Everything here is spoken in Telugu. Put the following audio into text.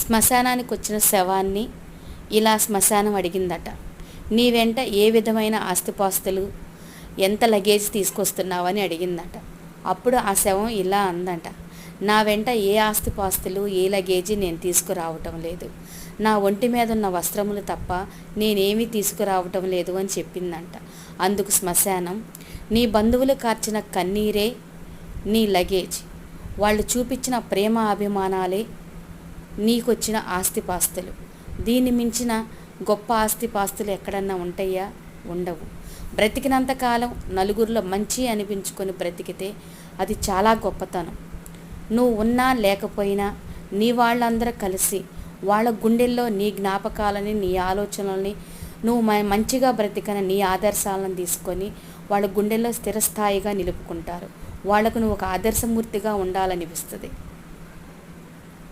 శ్మశానానికి వచ్చిన శవాన్ని ఇలా శ్మశానం అడిగిందట, నీ వెంట ఏ విధమైన ఆస్తిపాస్తులు, ఎంత లగేజ్ తీసుకొస్తున్నావని అడిగిందట. అప్పుడు ఆ శవం ఇలా అందంట, నా వెంట ఏ ఆస్తిపాస్తులు ఏ లగేజీ నేను తీసుకురావటం లేదు, నా ఒంటి మీద ఉన్న వస్త్రములు తప్ప నేనేమీ తీసుకురావటం లేదు అని చెప్పిందంట. అందుకు శ్మశానం, నీ బంధువులు కార్చిన కన్నీరే నీ లగేజ్, వాళ్ళు చూపించిన ప్రేమ అభిమానాలే నీకొచ్చిన ఆస్తిపాస్తులు, దీన్ని మించిన గొప్ప ఆస్తిపాస్తులు ఎక్కడన్నా ఉంటాయా? ఉండవు. బ్రతికినంతకాలం నలుగురిలో మంచి అనిపించుకొని బ్రతికితే అది చాలా గొప్పతనం. నువ్వు ఉన్నా లేకపోయినా నీ వాళ్ళందరూ కలిసి వాళ్ళ గుండెల్లో నీ జ్ఞాపకాలని, నీ ఆలోచనల్ని, నువ్వు మంచిగా బ్రతికన నీ ఆదర్శాలను తీసుకొని వాళ్ళ గుండెల్లో స్థిరస్థాయిగా నిలుపుకుంటారు. వాళ్లకు నువ్వు ఒక ఆదర్శమూర్తిగా ఉండాలనిపిస్తుంది.